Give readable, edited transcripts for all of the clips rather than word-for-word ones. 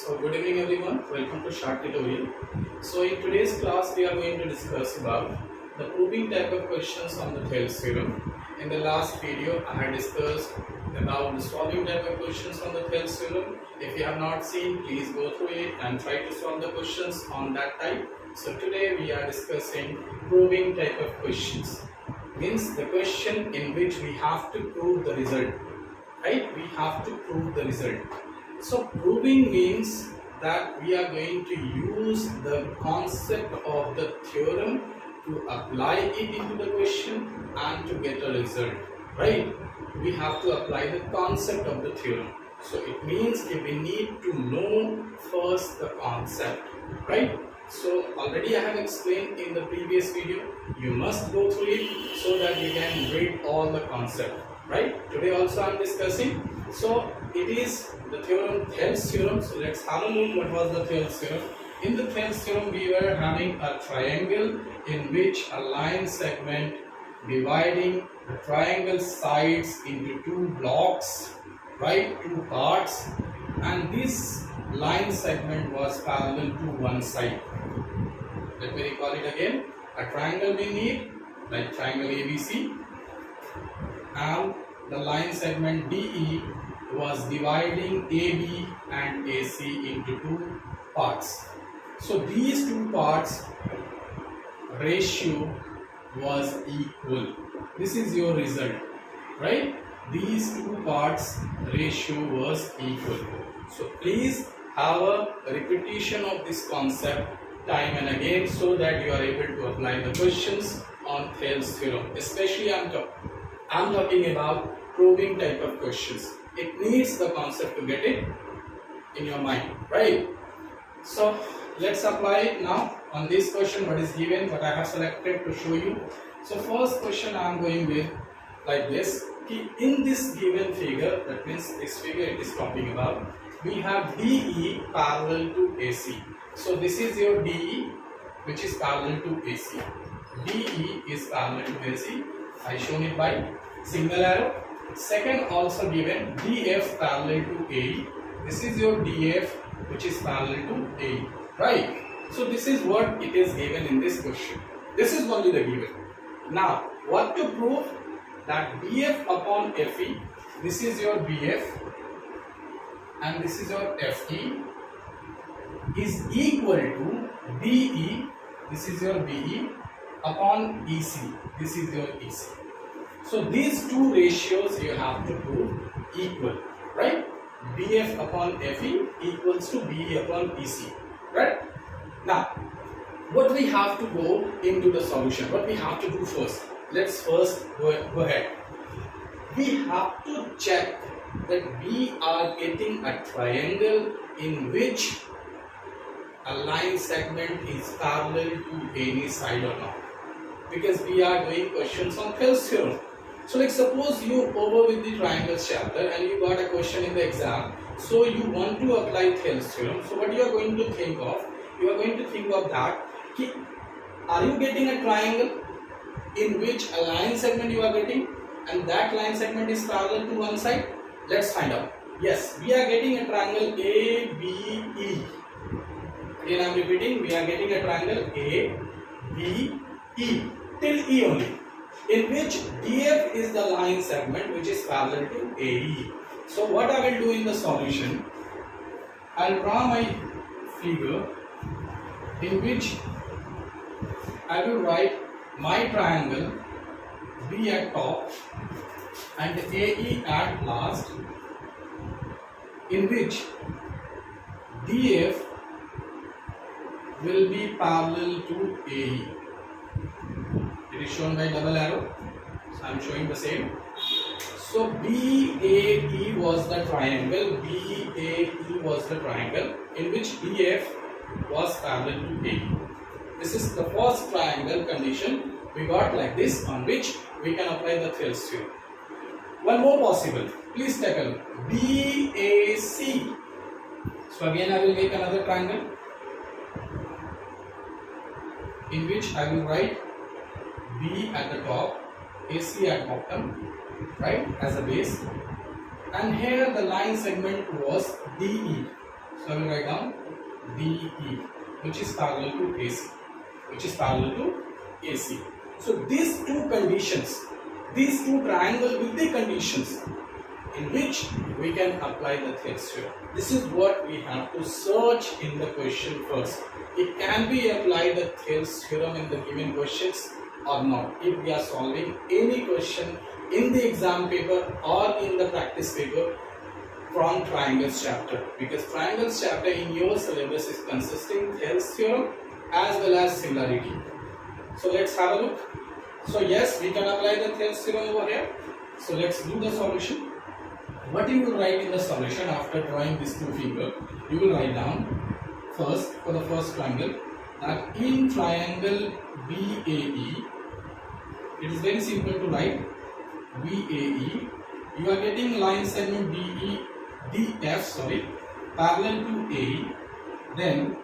So good evening everyone, welcome to Short Tutorial. So in today's class we are going to discuss about the proving type of questions on the Thales theorem. In the last video I had discussed about the solving type of questions on the Thales theorem. If you have not seen, please go through it and try to solve the questions on that type. So today we are discussing proving type of questions. Means the question in which we have to prove the result. Right? We have to prove the result. So proving means that we are going to use the concept of the theorem to apply it into the question and to get a result, right? We have to apply the concept of the theorem. So it means we need to know first the concept, right? So already I have explained in the previous video, you must go through it so that you can read all the concept, right? Today also I am discussing. So it is the theorem, Thales theorem. So let's have a look what was the Thales theorem. In the Thales theorem we were having a triangle in which a line segment dividing the triangle sides into two blocks, right, two parts, and this line segment was parallel to one side. Let me recall it again. A triangle we need, like triangle ABC, and the line segment DE was dividing AB and AC into two parts. So these two parts ratio was equal. This is your result, right? These two parts ratio was equal. So please have a repetition of this concept time and again so that you are able to apply the questions on Thales theorem. Especially I'm talking about proving type of questions. It needs the concept to get it in your mind, right? So let's apply it now on this question. What is given, what I have selected to show you. So first question I am going with like this. In this given figure, that means this figure it is talking about, we have DE parallel to AC. So this is your DE which is parallel to AC. DE is parallel to AC. I shown it by single arrow. Second also given DF parallel to AE. This is your DF which is parallel to AE, right? So this is what it is given in this question. This is only the given. Now what to prove? That BF upon FE, this is your BF and this is your FE, is equal to BE, this is your BE, upon EC, this is your EC. So these two ratios you have to prove equal, right? BF upon FE equals to BE upon EC, right? Now, what we have to go into the solution, what we have to do first, let's first go ahead. We have to check that we are getting a triangle in which a line segment is parallel to any side or not, because we are doing questions on Thales theorem. So like suppose you over with the triangles chapter and you got a question in the exam, so you want to apply Thales theorem. So what you are going to think of? You are going to think of that, are you getting a triangle in which a line segment you are getting and that line segment is parallel to one side? Let's find out. Yes, we are getting a triangle ABE. Again I am repeating, we are getting a triangle ABE till E only, in which DF is the line segment which is parallel to AE. So what I will do in the solution, I will draw my figure in which I will write my triangle B at top and AE at last, in which DF will be parallel to AE. It is shown by double arrow, so I am showing the same. So BAE was the triangle, BAE was the triangle in which DF was parallel to AE. This is the first triangle condition we got like this, on which we can apply the Thales theorem. One more possible, please take a look, BAC. So again I will make another triangle in which I will write B at the top, AC at bottom, right, as a base, and here the line segment was DE. So I will write down DE, which is parallel to AC, which is parallel to AC. So these two conditions, these two triangles with the conditions in which we can apply the Thales theorem. This is what we have to search in the question first. It can be applied the Thales theorem in the given questions or not. If we are solving any question in the exam paper or in the practice paper from triangles chapter, because triangles chapter in your syllabus is consisting Thales theorem as well as similarity. So let's have a look. So yes, we can apply the Thales theorem over here. So let's do the solution. What you will write in the solution after drawing these two figures? You will write down first, for the first triangle, that in triangle BAE, it is very simple to write BAE. You are getting line segment DF parallel to AE. Then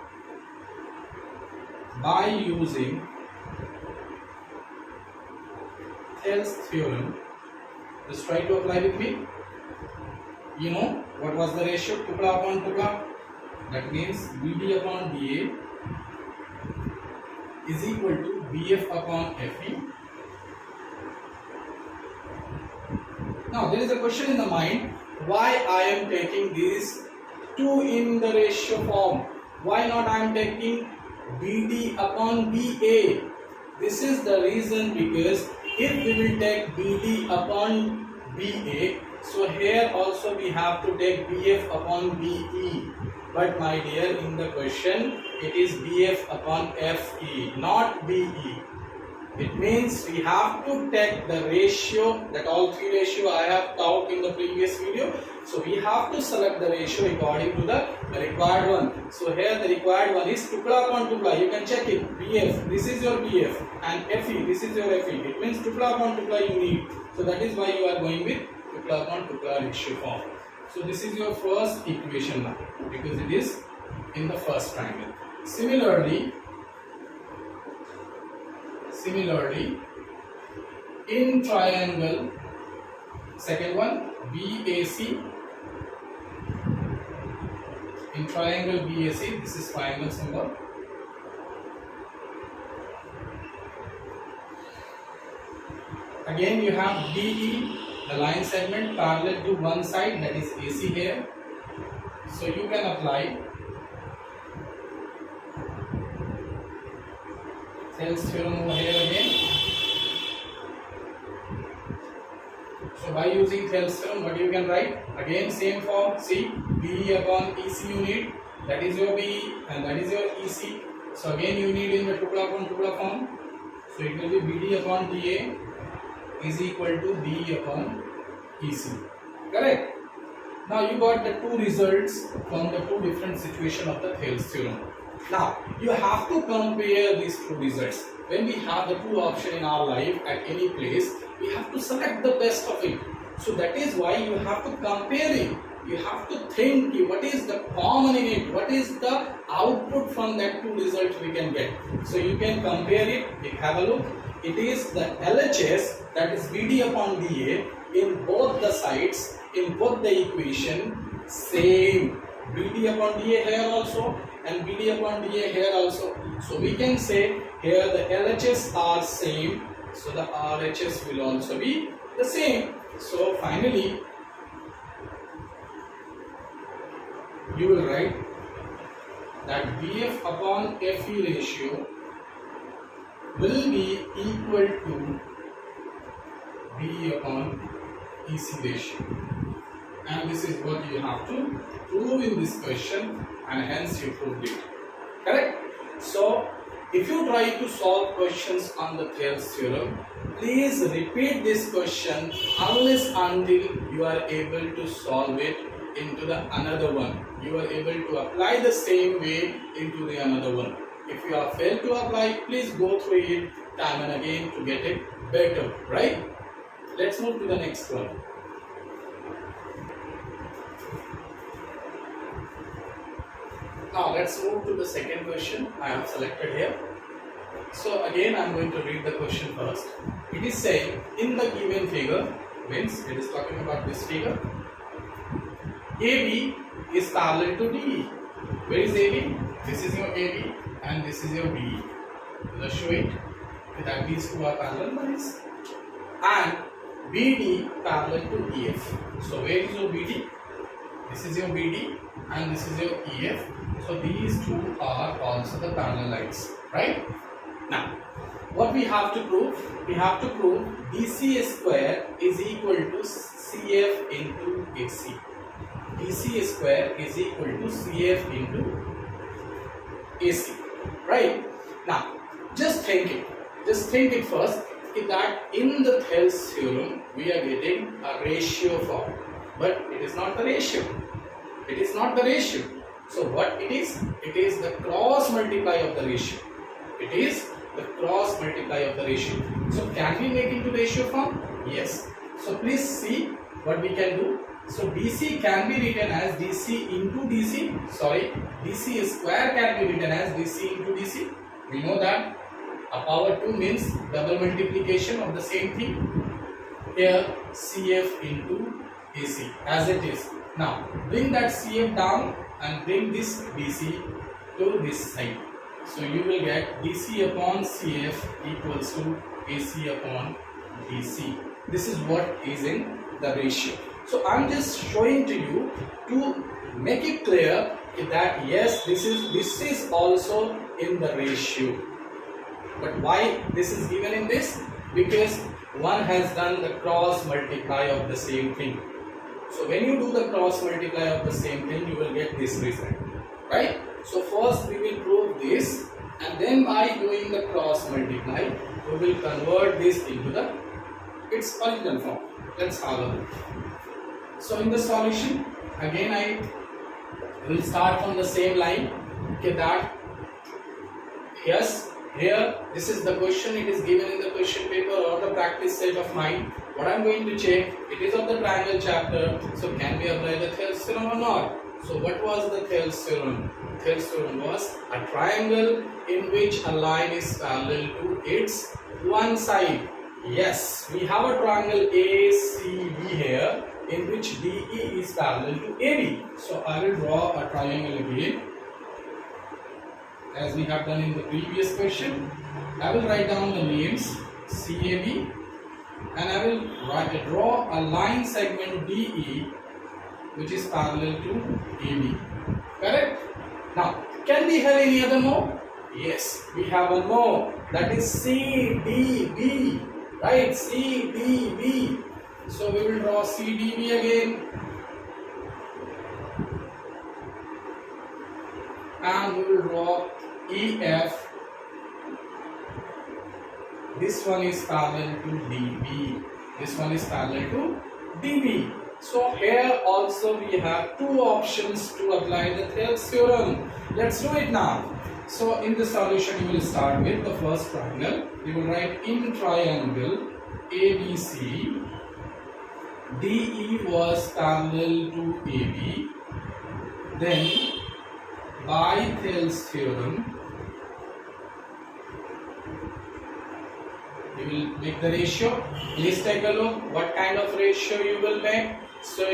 by using Thales theorem, just try to apply with me. You know what was the ratio? Tukda upon tukda. That means BD upon BA is equal to BF upon FE. Now there is a question in the mind, why I am taking these two in the ratio form? Why not I am taking BD upon BA? This is the reason, because if we will take BD upon BA, so here also we have to take BF upon BE. But my dear, in the question it is BF upon FE, not BE. It means we have to take the ratio, that all three ratio I have taught in the previous video. So we have to select the ratio according to the required one. So here the required one is tukda upon tukda. You can check it. BF, this is your BF, and FE, this is your FE. It means tukda upon tukda you need. So that is why you are going with tukda upon tukda ratio form. So this is your first equation now, because it is in the first triangle. Similarly, in triangle, second one, BAC. In triangle BAC, this is triangle symbol. Again you have DE, the line segment parallel to one side, that is AC here. So you can apply Thales theorem over here again. So by using Thales theorem, what you can write? Again same form. See, BE upon EC you need. That is your BE and that is your EC. So again you need in the tukda upon tukda form. So it will be BD upon DA is equal to BE upon EC. Correct? Now you got the two results from the two different situations of the Thales theorem. Now you have to compare these two results. When we have the two options in our life at any place, we have to select the best of it. So that is why you have to compare it. You have to think what is the common in it, what is the output from that two results we can get. So you can compare it. Have a look. It is the LHS, that is BD upon DA, in both the sides, in both the equation, same. BD upon DA here also and BD upon DA here also. So we can say here the LHS are same, so the RHS will also be the same. So finally you will write that BF upon FE ratio will be equal to BE upon EC ratio, and this is what you have to prove in this question, and hence you proved it. Correct? So if you try to solve questions on the Thales theorem, please repeat this question unless until you are able to solve it into the another one. You are able to apply the same way into the another one. If you have failed to apply, please go through it time and again to get it better, right? Let's move to the next one. Now let's move to the second question I have selected here. So again I am going to read the question first. It is saying in the given figure, means it is talking about this figure, AB is parallel to DE. Where is AB? This is your AB and this is your BE. Let's show it that these two are parallel lines. And BD parallel to EF. So where is your BD? This is your BD and this is your EF. So these two are also the parallel lines, right? Now, what we have to prove? We have to prove BC square is equal to CF into AC. BC square is equal to CF into AC, right? Now, just think it first, that in the Thales theorem we are getting a ratio form, but it is not the ratio. It is not the ratio. So what it is? It is the cross multiply of the ratio. It is the cross multiply of the ratio. So can we make into ratio form? Yes. So please see what we can do. So DC can be written as DC into DC. Sorry, DC square can be written as DC into DC. We know that a power 2 means double multiplication of the same thing. Here CF into AC as it is. Now bring that CF down and bring this DC to this side. So you will get DC upon CF equals to AC upon DC. This is what is in the ratio. So I am just showing to you to make it clear that yes, this is also in the ratio. But why this is given in this? Because one has done the cross multiply of the same thing. So when you do the cross multiply of the same thing, you will get this result, right? So first we will prove this, and then by doing the cross multiply, we will convert this into its original form. Let's have a look. So in the solution, again I will start from the same line. Okay, that yes, here this is the question. It is given in the question paper or the practice set of mine. What I am going to check, it is of the triangle chapter. So can we apply the Thales theorem or not? So what was the Thales theorem? Thales theorem was a triangle in which a line is parallel to its one side. Yes, we have a triangle ACB here in which DE is parallel to AB. So I will draw a triangle again as we have done in the previous question. I will write down the names CAB and I will draw a line segment DE which is parallel to AB. Correct? Now, can we have any other more? Yes, we have one more, that is CDB. Right, CDB. So we will draw CDB again, and we will draw EF. This one is parallel to DB. This one is parallel to DB. So here also we have two options to apply the Thales theorem. Let's do it now. So in the solution you will start with the first triangle. You will write in triangle ABC, DE was parallel to AB. Then by Thales theorem you will make the ratio. Please take a look what kind of ratio you will make. So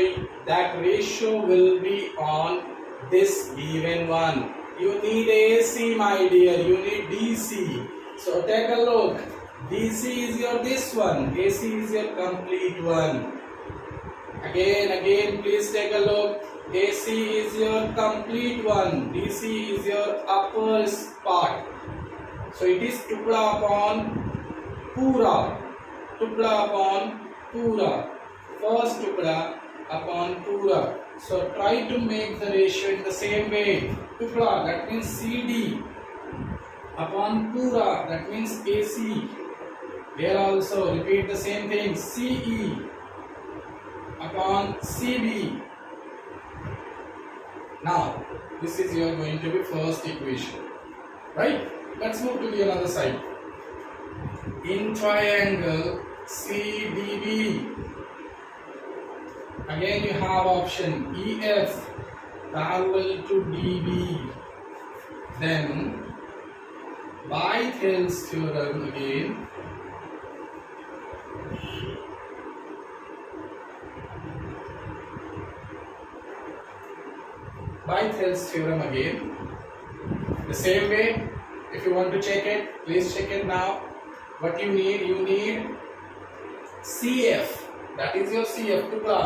that ratio will be on this given one. You need AC, my dear, you need DC. So take a look. DC is your this one, AC is your complete one. Again, please take a look. AC is your complete one, DC is your upper part. So it is tukda upon pura. Tukda upon pura. First tukda upon pura. So try to make the ratio in the same way. Tukda, that means CD, upon pura, that means AC. Here also repeat the same thing, CE upon CB. Now this is your going to be first equation, right? Let's move to the other side. In triangle CDB, again you have option EF parallel to DB. Then by Thales theorem again, by Thales theorem again. The same way, if you want to check it, please check it now. What you need CF, that is your CF tukla,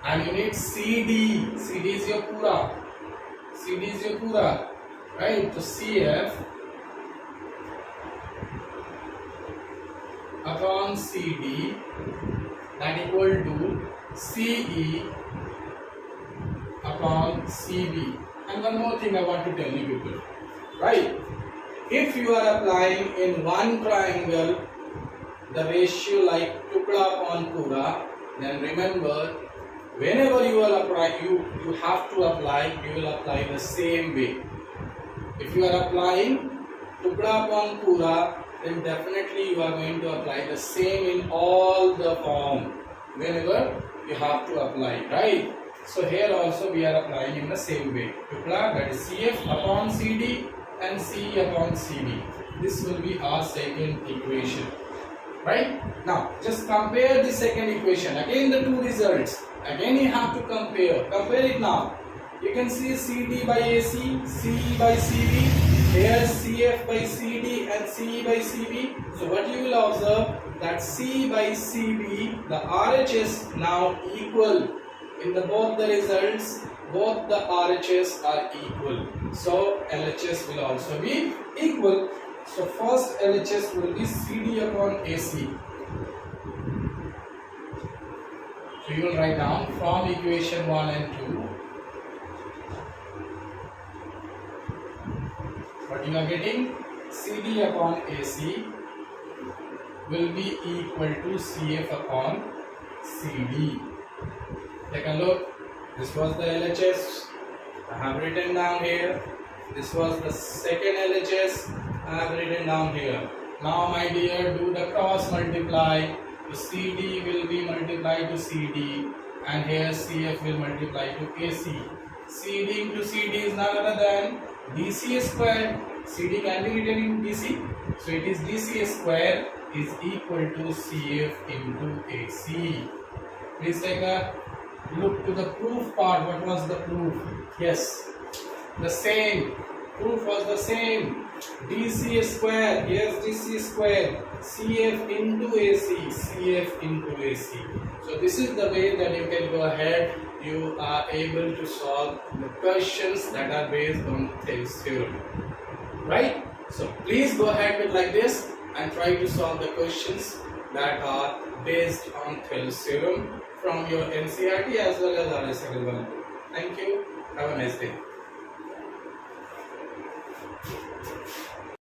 and you need CD. CD is your pura. CD is your pura, right? So CF upon CD, that equal to CE upon CB. And one more thing I want to tell you people, right? If you are applying in one triangle the ratio like tukla upon pura, then remember, whenever you will apply, you have to apply, you will apply the same way. If you are applying tukla upon pura, then definitely you are going to apply the same in all the form whenever you have to apply, right? So here also we are applying in the same way. Tukla, that is CF upon CD and CE upon CB. This will be our second equation, right? Now just compare the second equation. Again the two results. Again you have to compare. Compare it now. You can see CD by AC, CE by CB. Here CF by CD and CE by CB. So what you will observe, that C by CB, the RHS now equal. In the both the results, both the RHS are equal. So LHS will also be equal. So first LHS will be CD upon AC. So you will write down from equation 1 and 2. What you are getting, CD upon AC will be equal to CF upon CD. Take a look. This was the LHS. I have written down here. This was the second LHS. I have written down here. Now my dear, do the cross multiply. So CD will be multiplied to CD, and here CF will multiply to AC. CD into CD is none other than DC square. CD can be written in DC. So it is DC square is equal to CF into AC. Please take a look to the proof part. What was the proof? Yes, the same. Proof was the same. DC square. Yes, DC square. CF into AC. CF into AC. So this is the way that you can go ahead. You are able to solve the questions that are based on Thales theorem. Right? So please go ahead with like this and try to solve the questions that are based on Thales theorem from your NCERT as well as RSL 1. Thank you. Have a nice day.